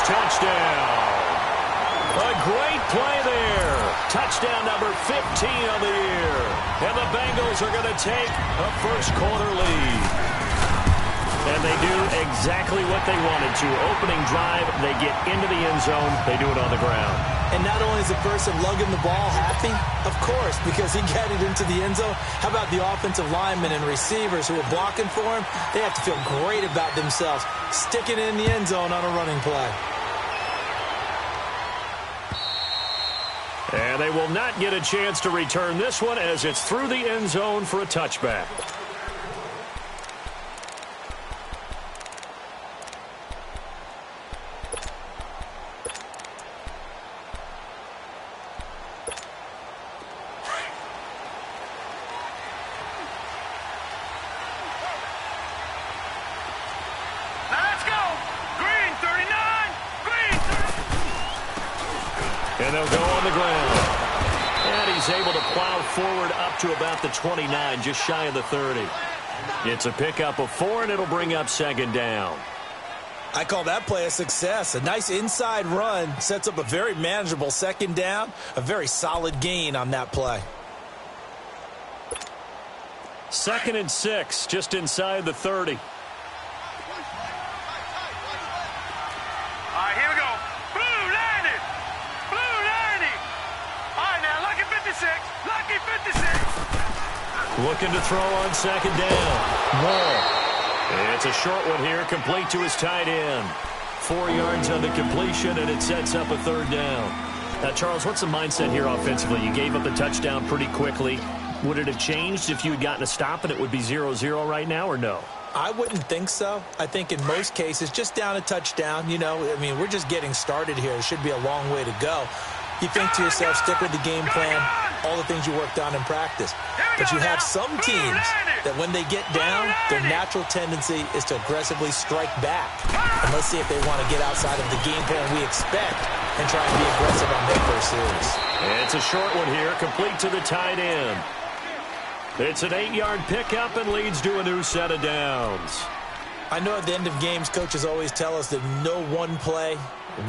touchdown. A great play there. Touchdown number 15 of the year. And the Bengals are going to take a first-quarter lead. And they do exactly what they wanted to. Opening drive, they get into the end zone. They do it on the ground. And not only is the person lugging the ball happy, of course, because he got it into the end zone. How about the offensive linemen and receivers who are blocking for him? They have to feel great about themselves, sticking it in the end zone on a running play. And they will not get a chance to return this one as it's through the end zone for a touchback. And they'll go on the ground. And he's able to plow forward up to about the 29, just shy of the 30. It's a pickup of 4, and it'll bring up second down. I call that play a success. A nice inside run sets up a very manageable second down. A very solid gain on that play. 2nd and 6, just inside the 30. Looking to throw on second down. Wall. It's a short one here, complete to his tight end. 4 yards on the completion, and it sets up a third down. Now, Charles, what's the mindset here offensively? You gave up the touchdown pretty quickly. Would it have changed if you had gotten a stop and it would be 0-0 right now, or no? I wouldn't think so. I think in most cases, just down a touchdown, you know, I mean, we're just getting started here. It should be a long way to go. You think to yourself, stick with the game plan, all the things you worked on in practice. But you have some teams that when they get down, their natural tendency is to aggressively strike back. And let's see if they want to get outside of the game plan we expect and try and be aggressive on their first series. It's a short one here, complete to the tight end. It's an 8-yard pickup and leads to a new set of downs. I know at the end of games, coaches always tell us that no one play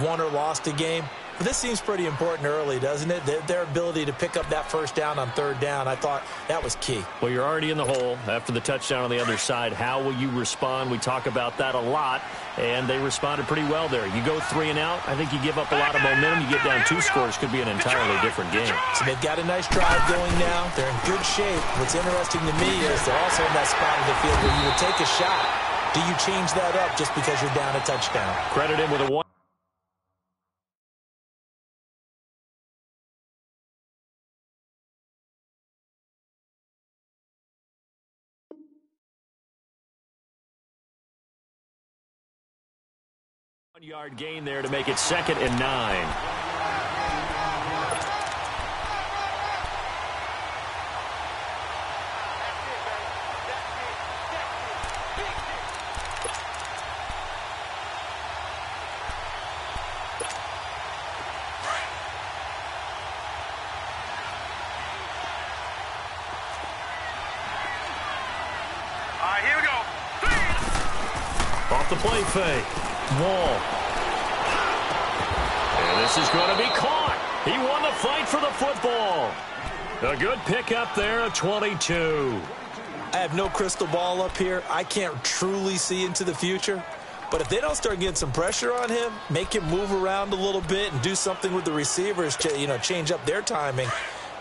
won or lost a game. But this seems pretty important early, doesn't it? Their ability to pick up that first down on third down, I thought that was key. Well, you're already in the hole after the touchdown on the other side. How will you respond? We talk about that a lot, and they responded pretty well there. You go 3 and out, I think you give up a lot of momentum. You get down 2 scores, could be an entirely different game. So they've got a nice drive going now. They're in good shape. What's interesting to me is they're also in that spot of the field where you would take a shot. Do you change that up just because you're down a touchdown? Credit him with a 1. Yard gain there to make it 2nd and 9. All right, here we go. Off the play fake. Wall. And this is going to be caught. He won the fight for the football. A good pickup there at 22. I have no crystal ball up here. I can't truly see into the future. But if they don't start getting some pressure on him, make him move around a little bit and do something with the receivers to, you know, change up their timing,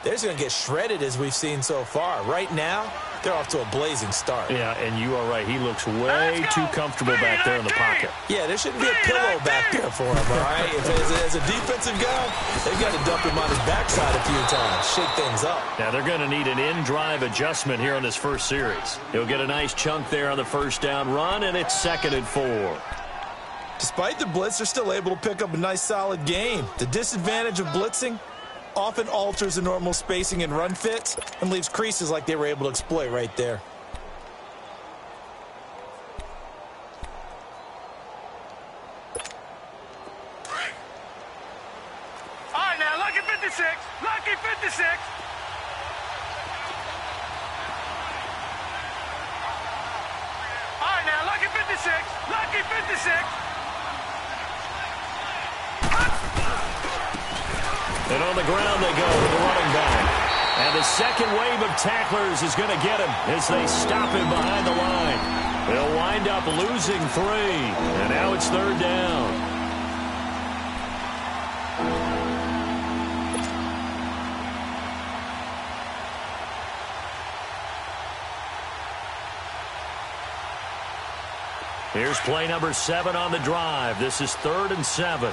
they're just going to get shredded as we've seen so far. Right now, they're off to a blazing start. Yeah, and you are right. He looks way too comfortable back there in the pocket. Yeah, there shouldn't be a pillow back there for him, all right? As a defensive guy, they've got to dump him on his backside a few times, shake things up. Now, they're going to need an in-drive adjustment here on this first series. He'll get a nice chunk there on the first down run, and it's 2nd and 4. Despite the blitz, they're still able to pick up a nice, solid gain. The disadvantage of blitzing often alters the normal spacing and run fits and leaves creases like they were able to exploit right there. All right, now, lucky 56. Lucky 56. All right, now, lucky 56. Lucky 56. And on the ground they go with the running back. And the second wave of tacklers is going to get him as they stop him behind the line. They'll wind up losing 3. And now it's third down. Here's play number 7 on the drive. This is 3rd and 7.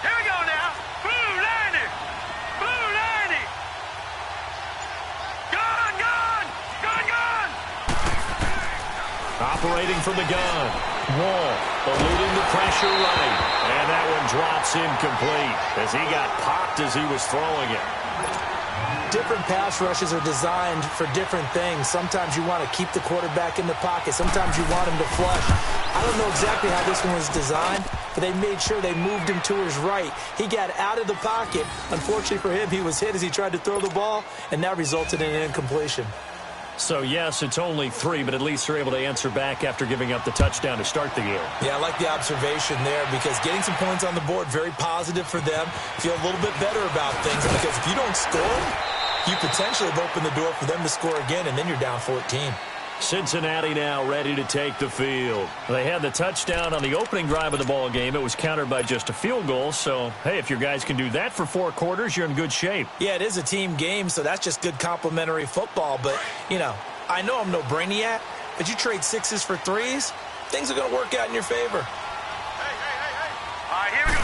Here we go now. Blue 90. Blue 90. Gun, gun. Gun, gun. Operating from the gun. Wall eluding the pressure right. And that one drops incomplete as he got popped as he was throwing it. Different pass rushes are designed for different things. Sometimes you want to keep the quarterback in the pocket. Sometimes you want him to flush. I don't know exactly how this one was designed, but they made sure they moved him to his right. He got out of the pocket. Unfortunately for him, he was hit as he tried to throw the ball, and that resulted in an incompletion. So, yes, it's only 3, but at least they're able to answer back after giving up the touchdown to start the game. Yeah, I like the observation there because getting some points on the board, very positive for them. Feel a little bit better about things because if you don't score, you potentially have opened the door for them to score again, and then you're down 14. Cincinnati now ready to take the field. They had the touchdown on the opening drive of the ball game. It was countered by just a field goal. So, hey, if your guys can do that for 4 quarters, you're in good shape. Yeah, it is a team game, so that's just good complementary football. But, you know, I know I'm no brainiac, but you trade 6s for 3s, things are going to work out in your favor. Hey. All right, here we go.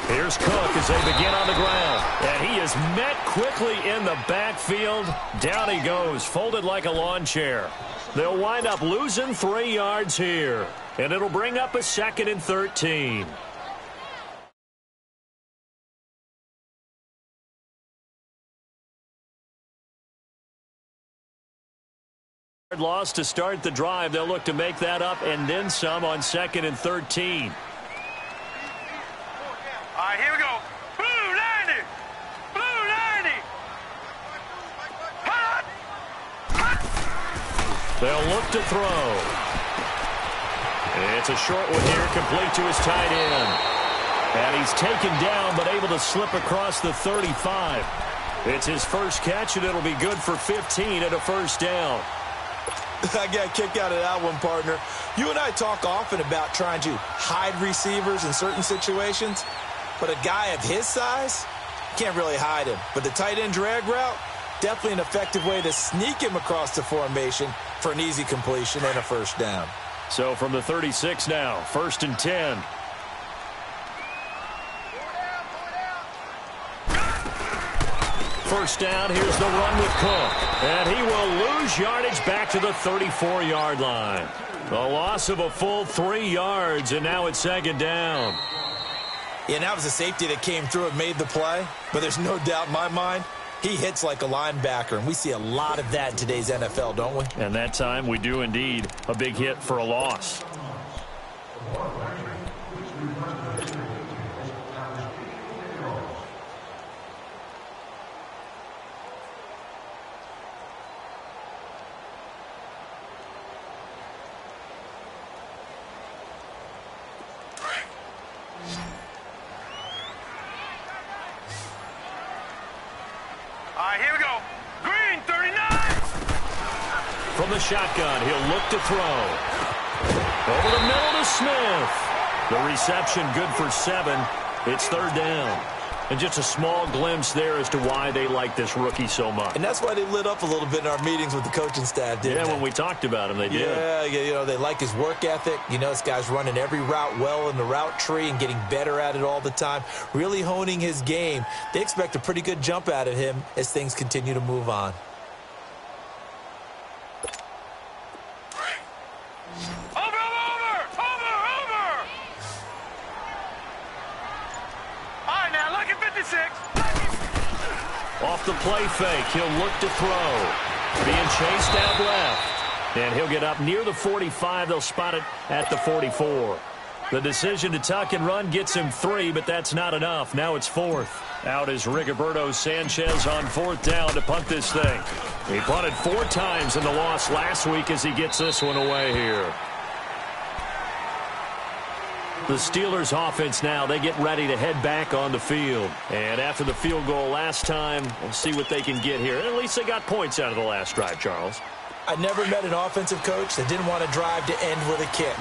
Here's Cook as they begin on the ground. And he is met quickly in the backfield. Down he goes, folded like a lawn chair. They'll wind up losing 3 yards here. And it'll bring up a 2nd and 13. Loss to start the drive. They'll look to make that up and then some on 2nd and 13. All right, here we go. Blue 90. Blue 90. Hot. They'll look to throw. It's a short one here, complete to his tight end. And he's taken down, but able to slip across the 35. It's his first catch, and it'll be good for 15 and a first down. I got a kick out of that one, partner. You and I talk often about trying to hide receivers in certain situations, but a guy of his size, can't really hide him. But the tight end drag route, definitely an effective way to sneak him across the formation for an easy completion and a first down. So from the 36 now, 1st and 10. First down, here's the run with Cook. And he will lose yardage back to the 34-yard line. A loss of a full 3 yards, and now it's 2nd down. Yeah, and that was a safety that came through and made the play. But there's no doubt in my mind, he hits like a linebacker. And we see a lot of that in today's NFL, don't we? And that time we do indeed. A big hit for a loss. All right, here we go. Green 39. From the shotgun, he'll look to throw. Over the middle to Smith. The reception good for 7. It's 3rd down. And just a small glimpse there as to why they like this rookie so much. And that's why they lit up a little bit in our meetings with the coaching staff, didn't they? When we talked about him, they did. Yeah, you know, they like his work ethic. You know, this guy's running every route well in the route tree and getting better at it all the time, really honing his game. They expect a pretty good jump out of him as things continue to move on. Off the play fake, he'll look to throw. Being chased out left. And he'll get up near the 45. They'll spot it at the 44. The decision to tuck and run gets him 3, but that's not enough. Now it's 4th. Out is Rigoberto Sanchez on 4th down to punt this thing. He punted 4 times in the loss last week as he gets this one away here. The Steelers offense now, they get ready to head back on the field. And after the field goal last time, we'll see what they can get here. At least they got points out of the last drive, Charles. I never met an offensive coach that didn't want to drive to end with a kick.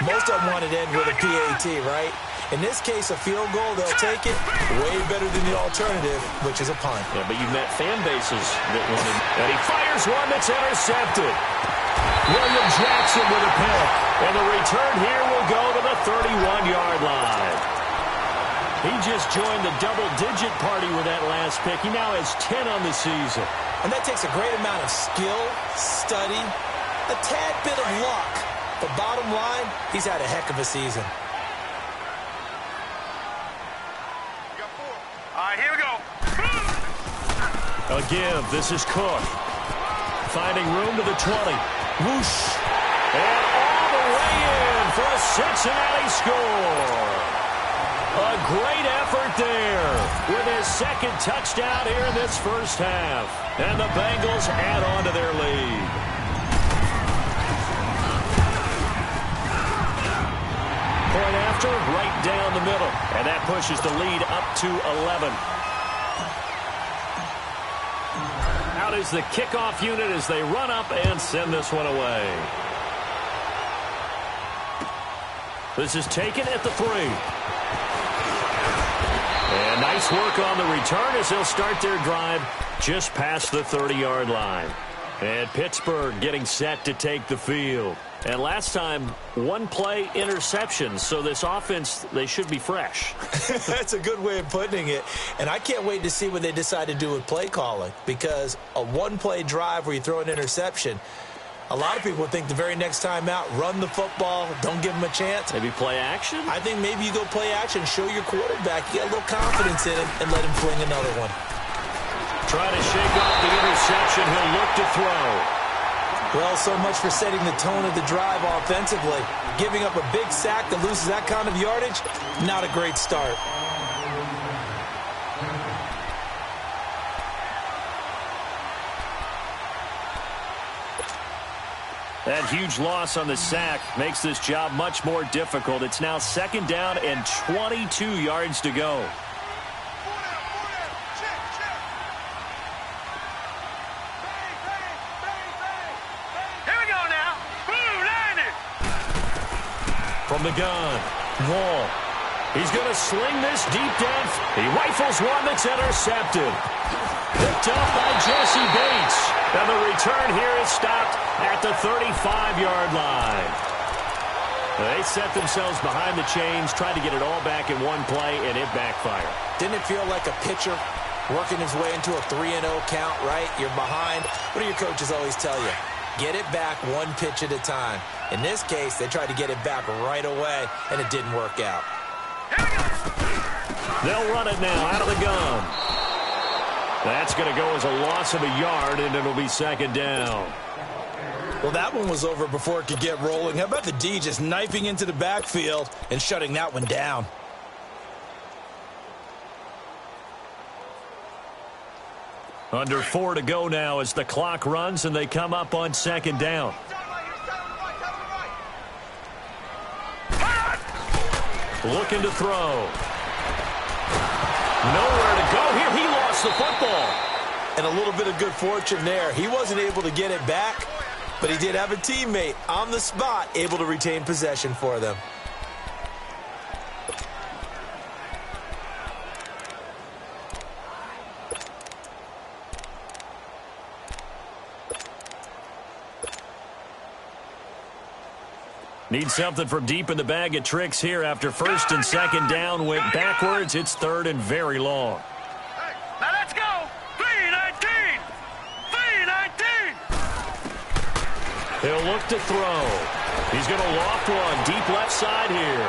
Most of them wanted to end with a PAT, right? In this case, a field goal, they'll take it way better than the alternative, which is a punt. Yeah, but you've met fan bases that wanted. And he fires one that's intercepted. William Jackson with a pick. And the return here will go to the 31-yard line. He just joined the double-digit party with that last pick. He now has 10 on the season. And that takes a great amount of skill, study, a tad bit of luck. But bottom line, he's had a heck of a season. All right, here we go. Again, this is Cook. Finding room to the 20. Whoosh. And all the way in for a Cincinnati score. A great effort there with his second touchdown here in this first half. And the Bengals add on to their lead. Point after, right down the middle. And that pushes the lead up to 11. Out is the kickoff unit as they run up and send this one away. This is taken at the 3. And nice work on the return as they'll start their drive just past the 30-yard line. And Pittsburgh getting set to take the field. And last time, one play interception. So this offense, they should be fresh. That's a good way of putting it. And I can't wait to see what they decide to do with play calling. Because a one-play drive where you throw an interception, a lot of people think the very next time out, run the football, don't give them a chance. Maybe play action? I think maybe you go play action, show your quarterback, you got a little confidence in him, and let him fling another one. Try to shake off the interception. He'll look to throw. Well, so much for setting the tone of the drive offensively. Giving up a big sack that loses that kind of yardage, not a great start. That huge loss on the sack makes this job much more difficult. It's now second down and 22 yards to go. Here we go now. Boom, landed. From the gun, Wall. He's going to sling this deep down. He rifles one that's intercepted. Picked up by Jesse Bates. And the return here is stopped at the 35-yard line. They set themselves behind the chains, tried to get it all back in one play, and it backfired. Didn't it feel like a pitcher working his way into a 3-0 count, right? You're behind. What do your coaches always tell you? Get it back one pitch at a time. In this case, they tried to get it back right away, and it didn't work out. They'll run it now out of the gun. That's going to go as a loss of a yard, and it'll be second down. Well, that one was over before it could get rolling. How about the D just knifing into the backfield and shutting that one down? Under 4 to go now as the clock runs, and they come up on second down. Looking to throw. Nowhere to go here. He lost the football. And a little bit of good fortune there. He wasn't able to get it back, but he did have a teammate on the spot able to retain possession for them. Need something from deep in the bag of tricks here after first and second down went backwards. It's third and very long. Now let's go. 3-19. 3-19. He'll look to throw. He's going to loft one deep left side here.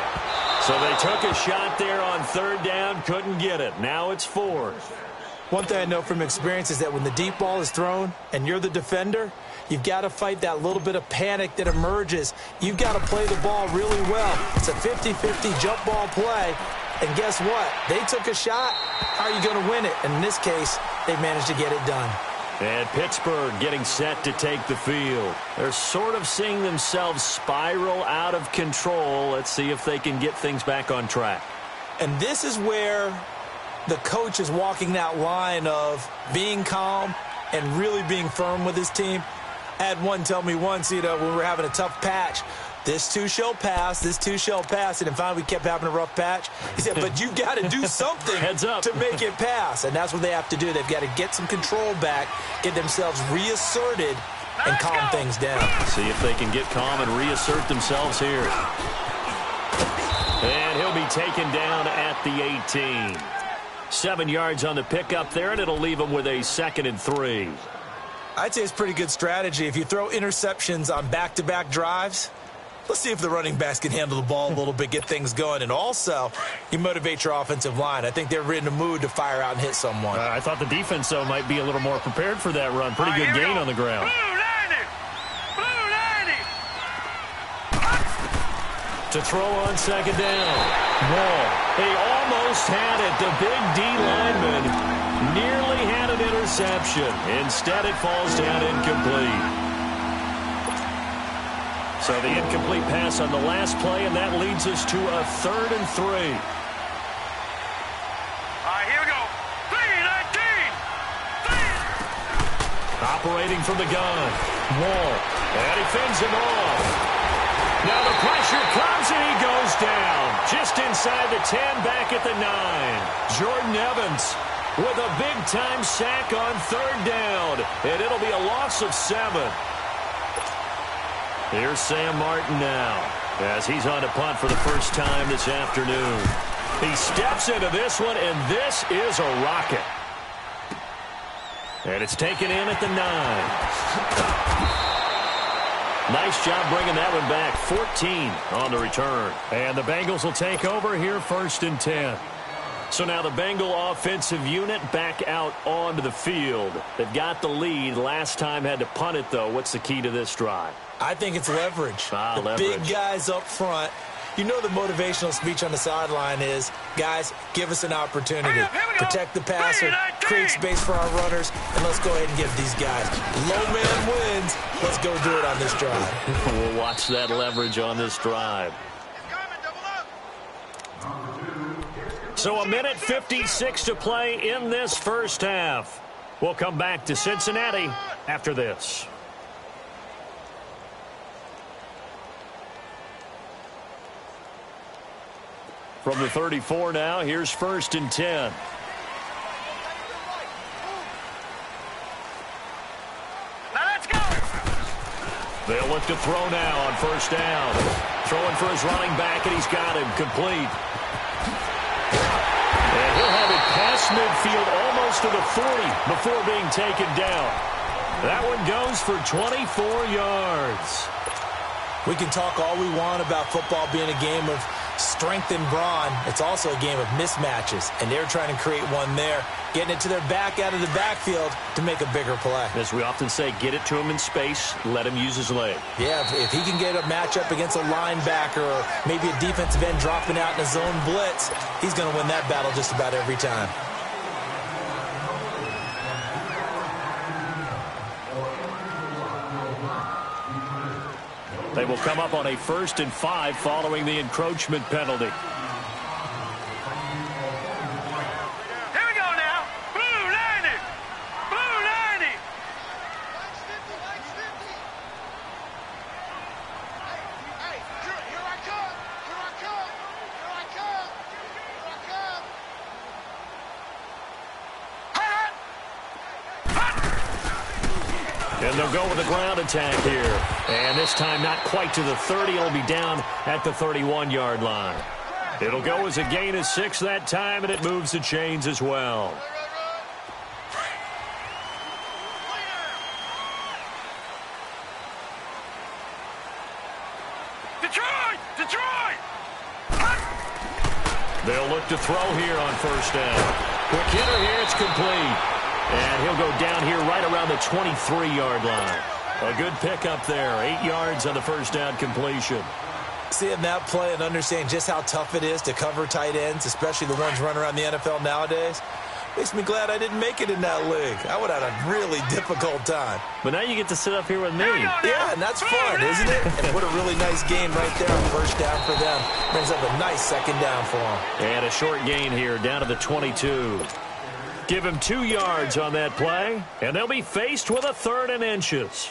So they took a shot there on third down, couldn't get it. Now it's fourth. One thing I know from experience is that when the deep ball is thrown and you're the defender, you've got to fight that little bit of panic that emerges. You've got to play the ball really well. It's a 50-50 jump ball play. And guess what? They took a shot. How are you going to win it? And in this case, they managed to get it done. And Pittsburgh getting set to take the field. They're sort of seeing themselves spiral out of control. Let's see if they can get things back on track. And this is where the coach is walking that line of being calm and really being firm with his team. I had one tell me once, when we were having a tough patch, this too shall pass, this too shall pass. And finally we kept having a rough patch. He said, but you've got to do something Heads up. to make it pass. And that's what they have to do. They've got to get some control back, get themselves reasserted, and calm things down. See if they can get calm and reassert themselves here. And he'll be taken down at the 18. 7 yards on the pickup there, and it'll leave him with a 2nd and 3. I'd say it's pretty good strategy. If you throw interceptions on back-to-back drives, let's see if the running backs can handle the ball a little bit, get things going. And also, you motivate your offensive line. I think they're in a mood to fire out and hit someone. I thought the defense, though, might be a little more prepared for that run. Pretty good gain on the ground. To throw on 2nd down. Wall. He almost had it. The big D lineman nearly had an interception. Instead, it falls down incomplete. So the incomplete pass on the last play, and that leads us to a 3rd and 3. All right, here we go. 3-19. Operating from the gun. Wall. And he fends him off. Now the pressure comes, and he goes down. Just inside the 10, back at the 9. Jordan Evans with a big-time sack on 3rd down. And it'll be a loss of 7. Here's Sam Martin now, as he's on to punt for the first time this afternoon. He steps into this one, and this is a rocket. And it's taken in at the 9. Nice job bringing that one back. 14 on the return. And the Bengals will take over here, 1st and 10. So now the Bengal offensive unit back out onto the field. They've got the lead. Last time had to punt it, though. What's the key to this drive? I think it's leverage. Leverage. Big guys up front. You know the motivational speech on the sideline is, guys, give us an opportunity. Protect the passer, create space for our runners, and let's go ahead and give these guys. Low man wins. Let's go do it on this drive. We'll watch that leverage on this drive. So 1:56 to play in this first half. We'll come back to Cincinnati after this. From the 34 now, here's 1st and 10. Now let's go. They'll look to throw now on 1st down. Throwing for his running back, and he's got him complete. And he'll have it past midfield almost to the 40 before being taken down. That one goes for 24 yards. We can talk all we want about football being a game of strength and brawn. It's also a game of mismatches, and they're trying to create one there, getting it to their back out of the backfield to make a bigger play. As we often say, get it to him in space, let him use his leg. Yeah, if he can get a matchup against a linebacker or maybe a defensive end dropping out in a zone blitz, he's going to win that battle just about every time. They will come up on a 1st and 5 following the encroachment penalty. Here we go now. Blue 90. Blue 90. Hey, here I come. Here I come. Here I come. Here I come. And they'll go with a ground attack here. And this time not quite to the 30. It'll be down at the 31-yard line. It'll go as a gain of 6 that time, and it moves the chains as well. Detroit! Detroit! They'll look to throw here on 1st down. Quick hitter here. It's complete. And he'll go down here right around the 23-yard line. A good pickup there. 8 yards on the 1st down completion. Seeing that play and understanding just how tough it is to cover tight ends, especially the ones running around the NFL nowadays, Makes me glad I didn't make it in that league. I would have had a really difficult time. But now you get to sit up here with me. Yeah, and that's fun, isn't it? And what a really nice game right there on first down for them. Brings up a nice second down for them. And a short gain here, down to the 22. Give him 2 yards on that play, and they'll be faced with a 3rd and inches.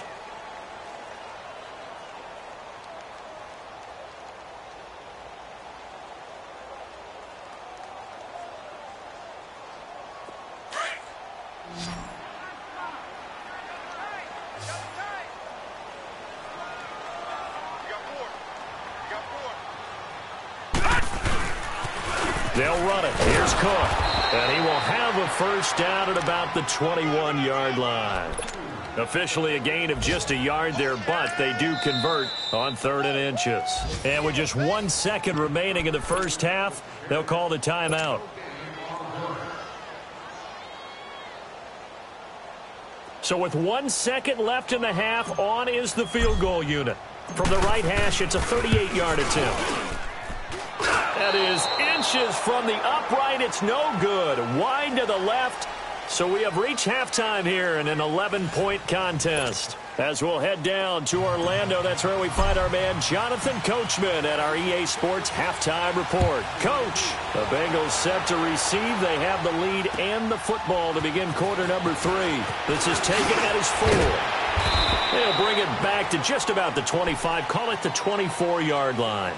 They'll run it. Here's Cook. And he will have a first down at about the 21-yard line. Officially a gain of just a yard there, but they do convert on 3rd and inches. And with just 1 second remaining in the first half, they'll call the timeout. So with 1 second left in the half, on is the field goal unit. From the right hash, it's a 38-yard attempt. That is inches from the upright. It's no good. Wide to the left. So we have reached halftime here in an 11-point contest. As we'll head down to Orlando, that's where we find our man Jonathan Coachman at our EA Sports Halftime Report. Coach, the Bengals set to receive. They have the lead and the football to begin quarter number 3. This is taken at his 4. They'll bring it back to just about the 25. Call it the 24-yard line.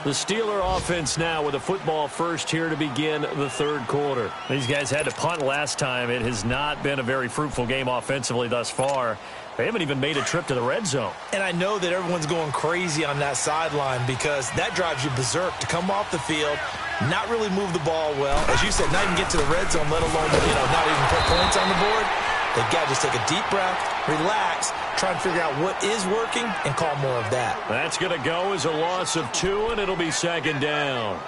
The Steeler offense now with a football first here to begin the 3rd quarter. These guys had to punt last time. It has not been a very fruitful game offensively thus far. They haven't even made a trip to the red zone. And I know that everyone's going crazy on that sideline because that drives you berserk to come off the field, not really move the ball well. As you said, not even get to the red zone, let alone, not even put points on the board. They've got to just take a deep breath, relax, try and figure out what is working, and call more of that. That's going to go as a loss of 2, and it'll be 2nd down.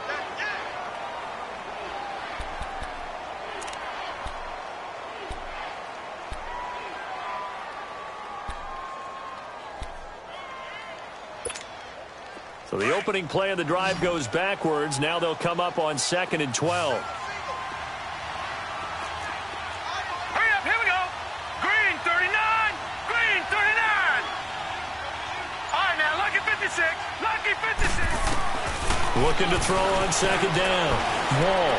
So the opening play of the drive goes backwards. Now they'll come up on 2nd and 12. Looking to throw on 2nd down. Wall.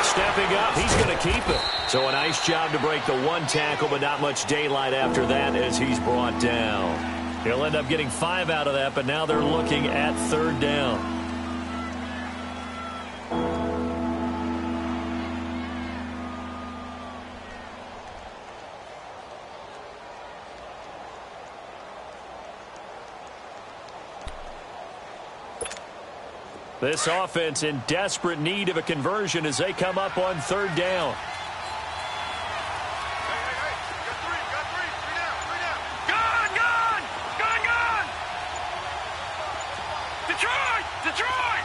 Stepping up. He's going to keep it. So a nice job to break the 1 tackle, but not much daylight after that as he's brought down. He'll end up getting 5 out of that, but now they're looking at 3rd down. This offense in desperate need of a conversion as they come up on 3rd down. Detroit!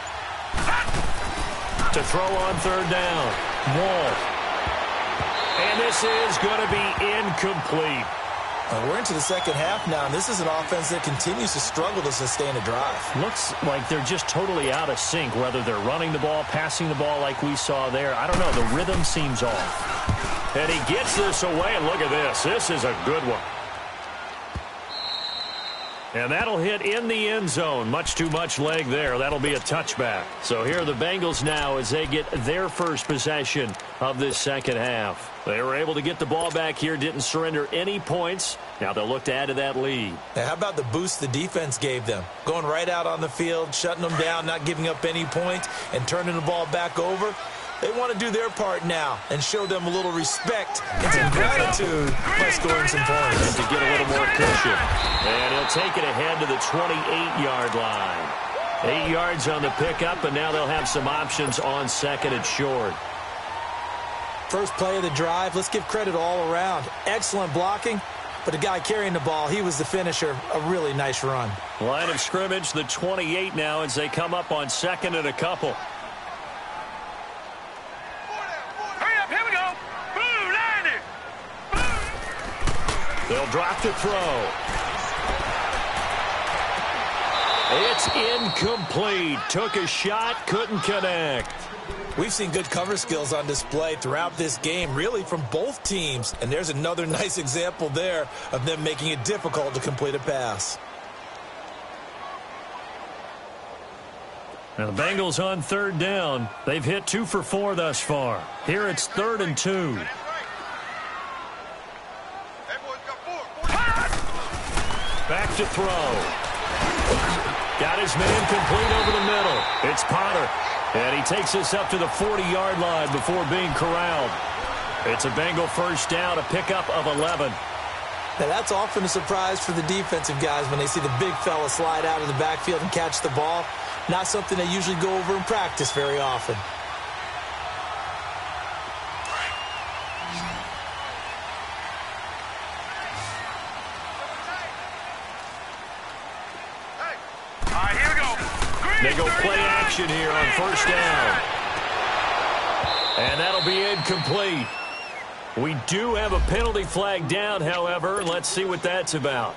To throw on 3rd down. Wall. And this is going to be incomplete. We're into the second half now, and this is an offense that continues to struggle to sustain a drive. Looks like they're just totally out of sync, whether they're running the ball, passing the ball like we saw there. I don't know. The rhythm seems off. And he gets this away, and look at this. This is a good one. And that'll hit in the end zone. Much too much leg there. That'll be a touchback. So here are the Bengals now as they get their first possession of this second half. They were able to get the ball back here, didn't surrender any points. Now they'll look to add to that lead. Now, how about the boost the defense gave them? Going right out on the field, shutting them down, not giving up any points, and turning the ball back over. They want to do their part now and show them a little respect and some gratitude by scoring some points. And to get a little more cushion. And he'll take it ahead to the 28-yard line. 8 yards on the pickup, and now they'll have some options on 2nd and short. First play of the drive, let's give credit all around. Excellent blocking, but the guy carrying the ball, he was the finisher. A really nice run. Line of scrimmage, the 28 now as they come up on 2nd and a couple. They'll drop to throw. It's incomplete. Took a shot, couldn't connect. We've seen good cover skills on display throughout this game, really from both teams. And there's another nice example there of them making it difficult to complete a pass. Now the Bengals on third down. They've hit 2 for 4 thus far. Here it's 3rd and 2. Back to throw. Got his man complete over the middle. It's Potter. And he takes us up to the 40-yard line before being corralled. It's a Bengal first down, a pickup of 11. Now, that's often a surprise for the defensive guys when they see the big fella slide out of the backfield and catch the ball. Not something they usually go over in practice very often. They go play action here on first down. And that'll be incomplete. We do have a penalty flag down, however. Let's see what that's about.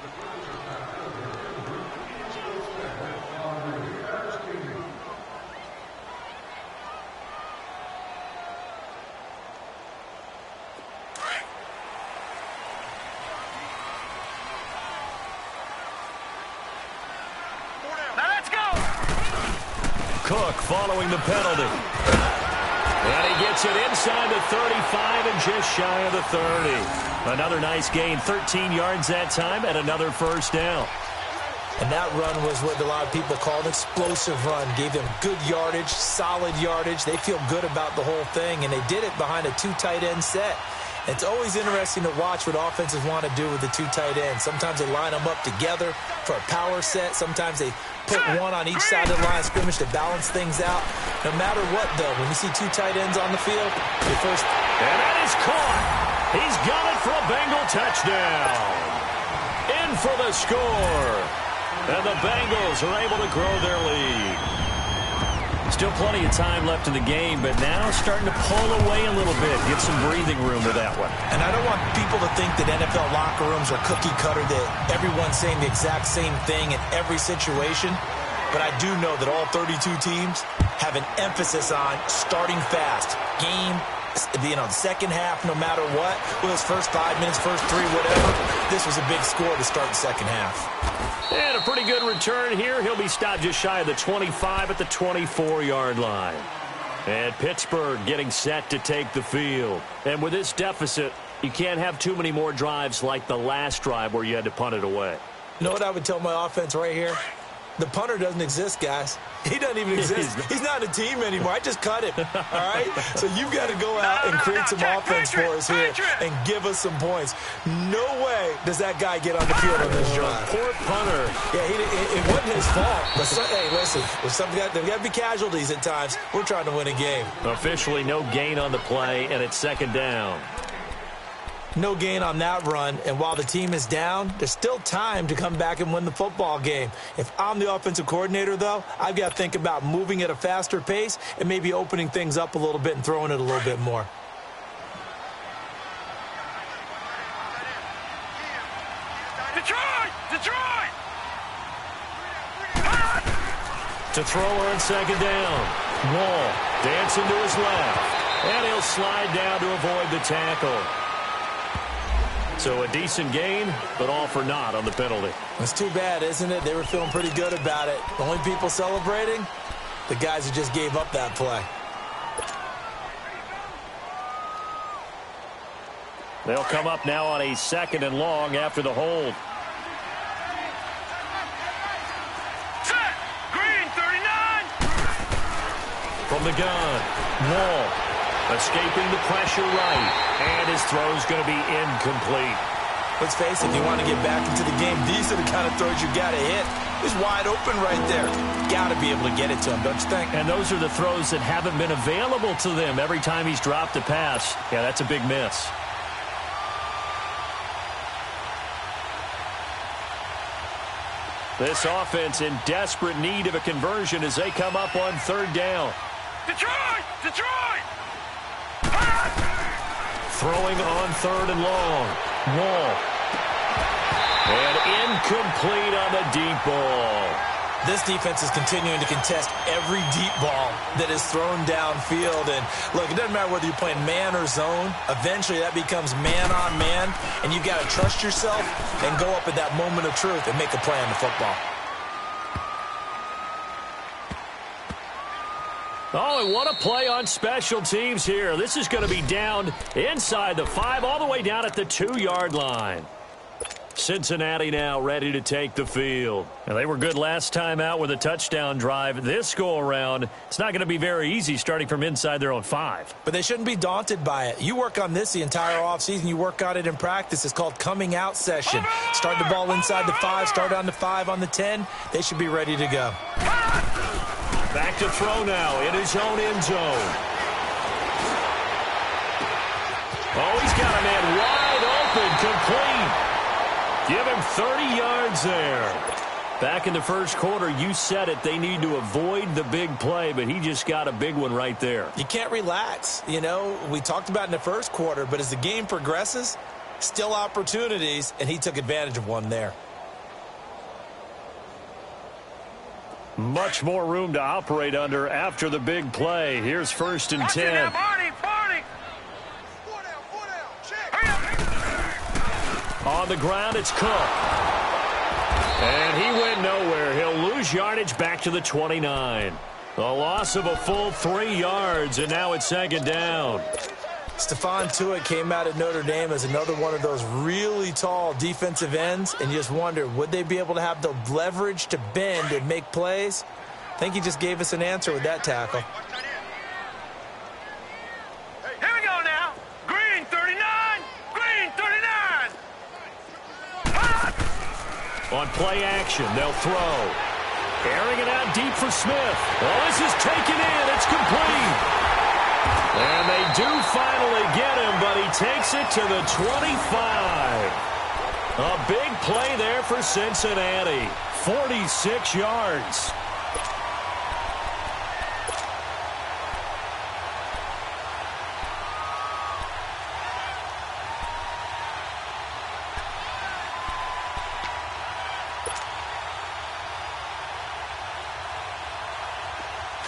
Cook following the penalty. And he gets it inside the 35 and just shy of the 30. Another nice gain, 13 yards that time, and another first down. And that run was what a lot of people call an explosive run. Gave them good yardage, solid yardage. They feel good about the whole thing, and they did it behind a 2 tight end set. It's always interesting to watch what offenses want to do with the 2 tight ends. Sometimes they line them up together for a power set. Sometimes they put one on each side of the line of scrimmage to balance things out. No matter what, though, when you see 2 tight ends on the field, your first... And that is caught. He's got it for a Bengal touchdown. In for the score. And the Bengals are able to grow their lead. Still plenty of time left in the game, but now starting to pull away a little bit. Get some breathing room with that one. And I don't want people to think that NFL locker rooms are cookie cutter, that everyone's saying the exact same thing in every situation. But I do know that all 32 teams have an emphasis on starting fast. Game, the second half, no matter what. Well, those first 5 minutes, first 3, whatever. This was a big score to start the second half. And a pretty good return here. He'll be stopped just shy of the 25 at the 24-yard line. And Pittsburgh getting set to take the field. And with this deficit, you can't have too many more drives like the last drive where you had to punt it away. You know what I would tell my offense right here? The punter doesn't exist, guys. He doesn't even exist. He's not a team anymore. I just cut him, all right? So you've got to go out and create some offense for us here and give us some points. No way does that guy get on the field on this drive. Poor punter. Yeah, it wasn't his fault. But hey, listen, there's got to be casualties at times. We're trying to win a game. Officially no gain on the play, and it's second down. No gain on that run, and while the team is down, there's still time to come back and win the football game. If I'm the offensive coordinator, though, I've got to think about moving at a faster pace and maybe opening things up a little bit and throwing it a little bit more. Detroit! To throw on second down. Wall dancing to his left, and he'll slide down to avoid the tackle. So a decent gain, but all for naught on the penalty. It's too bad, isn't it? They were feeling pretty good about it. The only people celebrating, the guys who just gave up that play. They'll come up now on a 2nd and long after the hold. Set! Green, 39! From the gun, Wall escaping the pressure right, and his throw's going to be incomplete. Let's face it, if you want to get back into the game, these are the kind of throws you got to hit. He's wide open right there. Got to be able to get it to him, don't you think? And those are the throws that haven't been available to them every time he's dropped a pass. Yeah, that's a big miss. This offense in desperate need of a conversion as they come up on 3rd down. Detroit! Throwing on 3rd and long. Wall. And incomplete on the deep ball. This defense is continuing to contest every deep ball that is thrown downfield. And look, it doesn't matter whether you're playing man or zone. Eventually, that becomes man on man. And you've got to trust yourself and go up at that moment of truth and make a play on the football. Oh, and what a play on special teams here. This is going to be down inside the 5, all the way down at the 2-yard line. Cincinnati now ready to take the field. And they were good last time out with a touchdown drive. This go-around, it's not going to be very easy starting from inside their own 5. But they shouldn't be daunted by it. You work on this the entire offseason. You work on it in practice. It's called coming out session. Start the ball inside the 5, start on the 5, on the 10. They should be ready to go. Back to throw now in his own end zone. Oh, he's got a man wide open, complete. Give him 30 yards there. Back in the first quarter, you said it, they need to avoid the big play, but he just got a big one right there. You can't relax. You know, we talked about in the first quarter, but as the game progresses, still opportunities, and he took advantage of one there. Much more room to operate under after the big play. Here's 1st and 10. On the ground, it's Cook. And he went nowhere. He'll lose yardage back to the 29. A loss of a full 3 yards, and now it's 2nd down. Stephon Tuitt came out of Notre Dame as another one of those really tall defensive ends, and you just wonder, would they be able to have the leverage to bend and make plays? I think he just gave us an answer with that tackle. Here we go now. Green 39. Green 39. On play action, they'll throw. Airing it out deep for Smith. Oh, this is taken in. It's complete. And they do finally get him, but he takes it to the 25. A big play there for Cincinnati. 46 yards.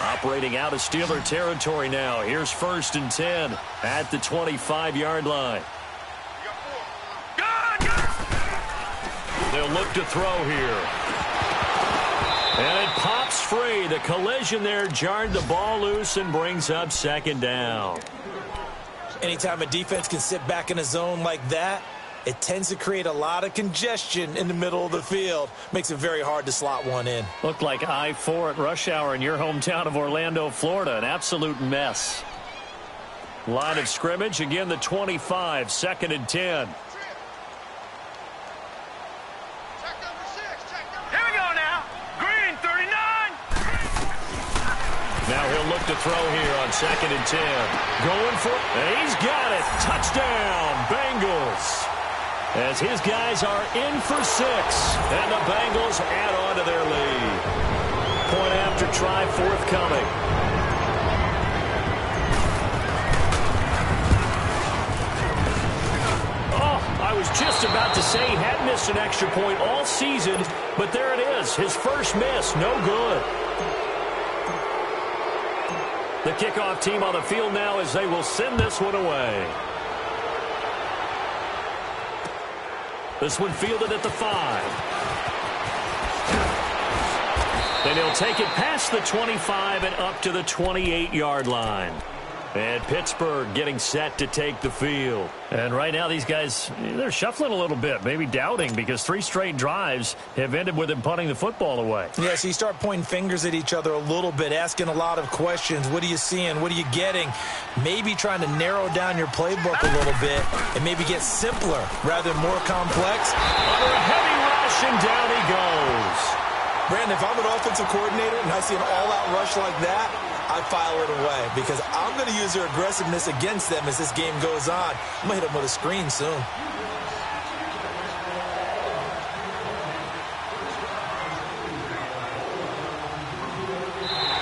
Operating out of Steeler territory now. Here's 1st and 10 at the 25-yard line. They'll look to throw here. And it pops free. The collision there jarred the ball loose and brings up 2nd down. Anytime a defense can sit back in a zone like that, it tends to create a lot of congestion in the middle of the field. Makes it very hard to slot one in. Looked like I-4 at rush hour in your hometown of Orlando, Florida. An absolute mess. Line of scrimmage, again the 25, 2nd and 10. Here we go now. Green 39. Now he'll look to throw here on 2nd and 10. Going for it. And he's got it. Touchdown, Bengals. As his guys are in for 6. And the Bengals add on to their lead. Point after try forthcoming. Oh, I was just about to say he had missed an extra point all season, but there it is. His first miss, no good. The kickoff team on the field now as they will send this one away. This one fielded at the 5. And he'll take it past the 25 and up to the 28-yard line. And Pittsburgh getting set to take the field. And right now these guys, they're shuffling a little bit, maybe doubting, because 3 straight drives have ended with them punting the football away. Yeah, so you start pointing fingers at each other a little bit, asking a lot of questions. What are you seeing? What are you getting? Maybe trying to narrow down your playbook a little bit and maybe get simpler rather than more complex. Under a heavy rush, and down he goes. Brandon, if I'm an offensive coordinator and I see an all-out rush like that, I file it away because I'm going to use their aggressiveness against them as this game goes on. I'm going to hit them with a screen soon.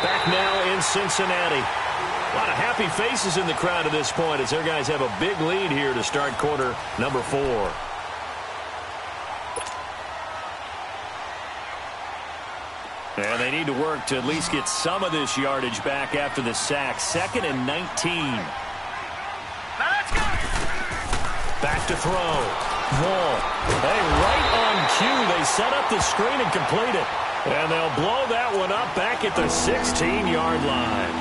Back now in Cincinnati. A lot of happy faces in the crowd at this point as their guys have a big lead here to start quarter number 4. And they need to work to at least get some of this yardage back after the sack. 2nd and 19. Now let's go. Back to throw. Wall. Hey, right on cue. They set up the screen and complete it. And they'll blow that one up back at the 16-yard line.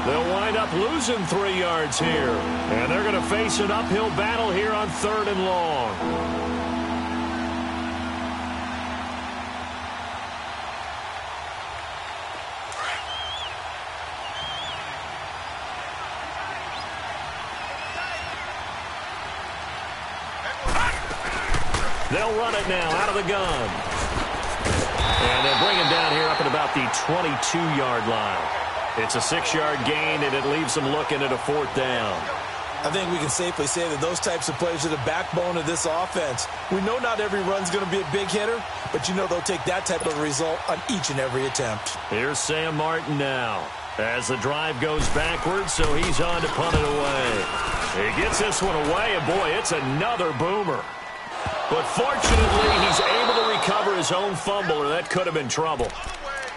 They'll wind up losing 3 yards here. And they're going to face an uphill battle here on 3rd and long. They'll run it now out of the gun. And they'll bring him down here up at about the 22-yard line. It's a 6-yard gain, and it leaves them looking at a 4th down. I think we can safely say that those types of plays are the backbone of this offense. We know not every run's going to be a big hitter, but you know they'll take that type of result on each and every attempt. Here's Sam Martin now as the drive goes backwards, so he's on to punt it away. He gets this one away, and boy, it's another boomer. But fortunately, he's able to recover his own fumble, or that could have been trouble.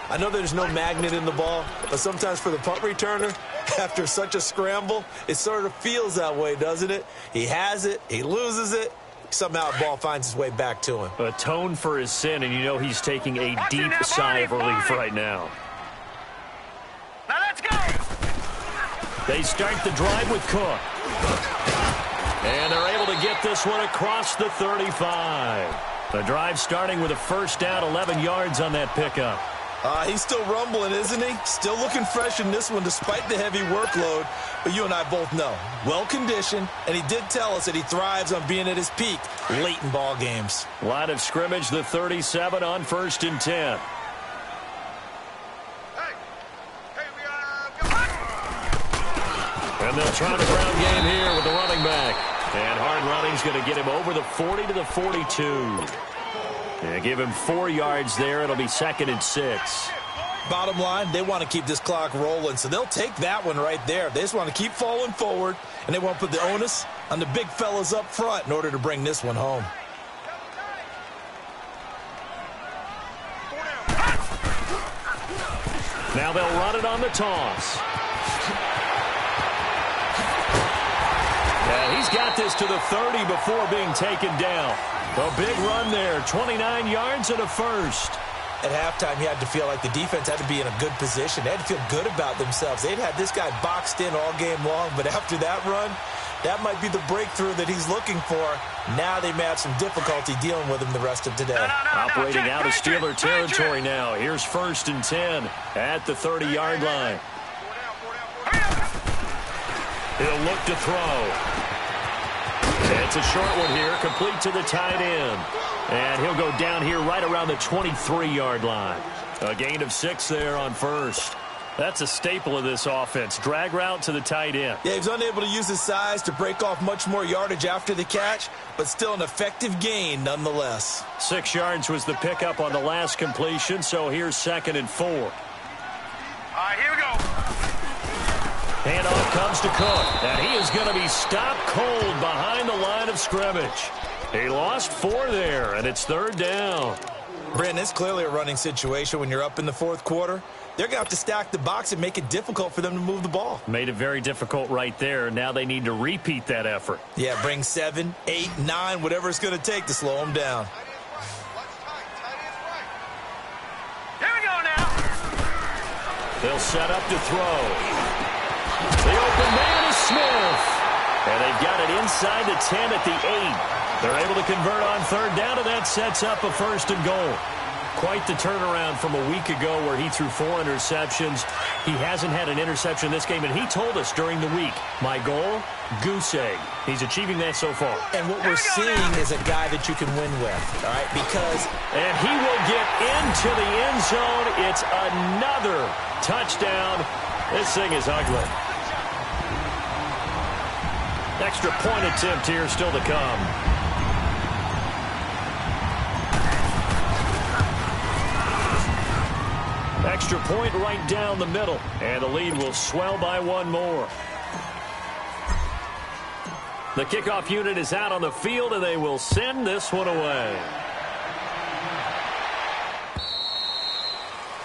I know there's no magnet in the ball, but sometimes for the punt returner, after such a scramble, it sort of feels that way, doesn't it? He has it, he loses it, somehow the ball finds its way back to him. Atone for his sin, and you know he's taking a deep sigh of relief right now. Now let's go. They start the drive with Cook. And they're able to get this one across the 35. The drive starting with a 1st down, 11 yards on that pickup. He's still rumbling, isn't he? Still looking fresh in this one despite the heavy workload. But you and I both know, well-conditioned, and he did tell us that he thrives on being at his peak late in ball games. Line of scrimmage, the 37 on 1st and 10. And they'll try the ground game here with the running back. And hard running's going to get him over the 40 to the 42. And give him 4 yards there. It'll be 2nd and 6. Bottom line, they want to keep this clock rolling, so they'll take that one right there. They just want to keep falling forward, and they want to put the onus on the big fellas up front in order to bring this one home. Now they'll run it on the toss. And he's got this to the 30 before being taken down. A big run there, 29 yards and a 1st. At halftime, you had to feel like the defense had to be in a good position. They had to feel good about themselves. They'd had this guy boxed in all game long, but after that run, that might be the breakthrough that he's looking for. Now they may have some difficulty dealing with him the rest of today. Operating out of Steeler territory now. Here's 1st and 10 at the 30-yard line. He'll look to throw. It's a short one here, complete to the tight end. And he'll go down here right around the 23-yard line. A gain of 6 there on 1st. That's a staple of this offense. Drag route to the tight end. Yeah, he's unable to use his size to break off much more yardage after the catch, but still an effective gain nonetheless. 6 yards was the pickup on the last completion, so here's 2nd and 4. All right, here we go. Handoff comes to Cook, and he is going to be stopped cold behind the line of scrimmage. He lost 4 there, and it's 3rd down. Brandon, it's clearly a running situation when you're up in the 4th quarter. They're going to have to stack the box and make it difficult for them to move the ball. Made it very difficult right there. Now they need to repeat that effort. Yeah, bring 7, 8, 9, whatever it's going to take to slow them down. Here we go now. They'll set up to throw. The open man is Smith. And they've got it inside the 10 at the 8. They're able to convert on 3rd down, and that sets up a 1st and goal. Quite the turnaround from a week ago where he threw 4 interceptions. He hasn't had an interception this game, and he told us during the week, my goal, goose egg. He's achieving that so far. And what we're seeing is a guy that you can win with, all right, because... And he will get into the end zone. It's another touchdown. This thing is ugly. Extra point attempt here still to come. Extra point right down the middle. And the lead will swell by 1 more. The kickoff unit is out on the field, and they will send this one away.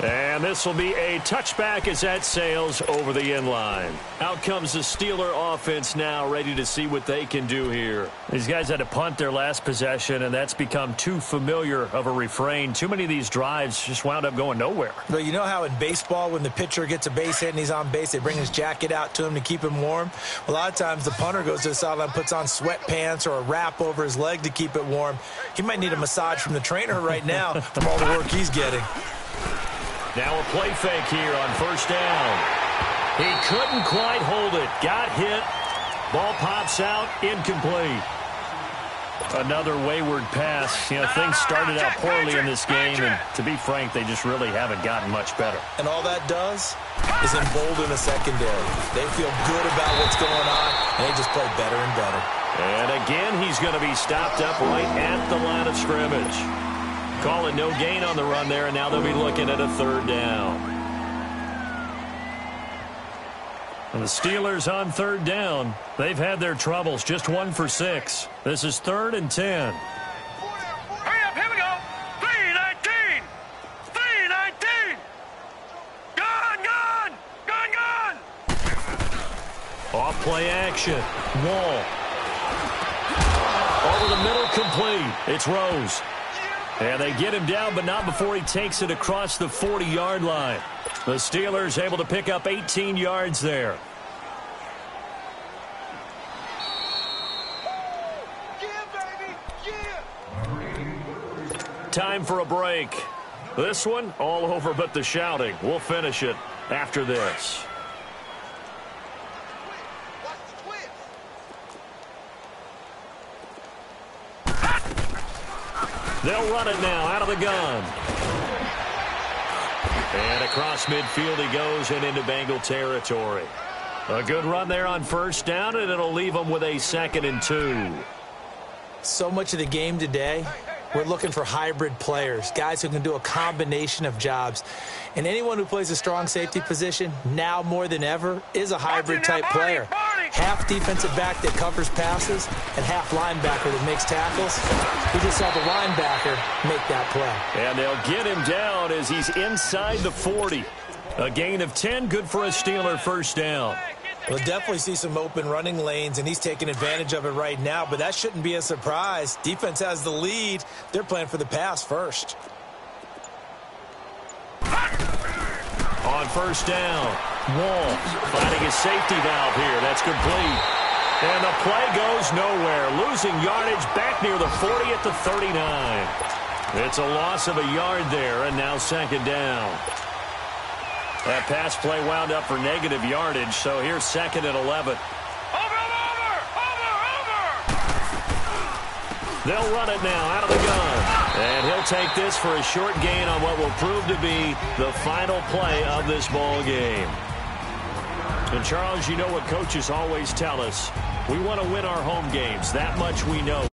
And this will be a touchback as that sails over the end line. Out comes the Steeler offense now, ready to see what they can do here. These guys had to punt their last possession, and that's become too familiar of a refrain. Too many of these drives just wound up going nowhere. But you know how in baseball, when the pitcher gets a base hit and he's on base, they bring his jacket out to him to keep him warm? A lot of times the punter goes to the sideline, puts on sweatpants or a wrap over his leg to keep it warm. He might need a massage from the trainer right now from all the work he's getting. Now a play fake here on first down. He couldn't quite hold it. Got hit. Ball pops out. Incomplete. Another wayward pass. You know, things started out poorly in this game, and to be frank, they just really haven't gotten much better. And all that does is embolden the secondary. They feel good about what's going on, and they just play better and better. And again, he's going to be stopped up right at the line of scrimmage. Call it no gain on the run there, and now they'll be looking at a third down. And the Steelers on third down. They've had their troubles, just 1 for 6. This is 3rd and 10. Hurry up, here we go. 3-19. 3-19. Gone. Off play action. Wall. Over the middle, complete. It's Rose. And they get him down, but not before he takes it across the 40-yard line. The Steelers able to pick up 18 yards there. Time for a break. This one, all over but the shouting. We'll finish it after this. They'll run it now out of the gun. And across midfield he goes and into Bengal territory. A good run there on first down, and it'll leave them with a 2nd and 2. So much of the game today, we're looking for hybrid players, guys who can do a combination of jobs. And anyone who plays a strong safety position, now more than ever, is a hybrid-type player. Half defensive back that covers passes and half linebacker that makes tackles. We just saw the linebacker make that play. And they'll get him down as he's inside the 40. A gain of 10, good for a Steeler first down. We'll definitely see some open running lanes, and he's taking advantage of it right now, but that shouldn't be a surprise. Defense has the lead. They're playing for the pass first. On first down, Wall finding his safety valve here. That's complete. And the play goes nowhere. Losing yardage back near the 40 at the 39. It's a loss of a yard there, and now 2nd down. That pass play wound up for negative yardage, so here's 2nd and 11. They'll run it now out of the gun. And he'll take this for a short gain on what will prove to be the final play of this ball game. And, Charles, you know what coaches always tell us. We want to win our home games. That much we know.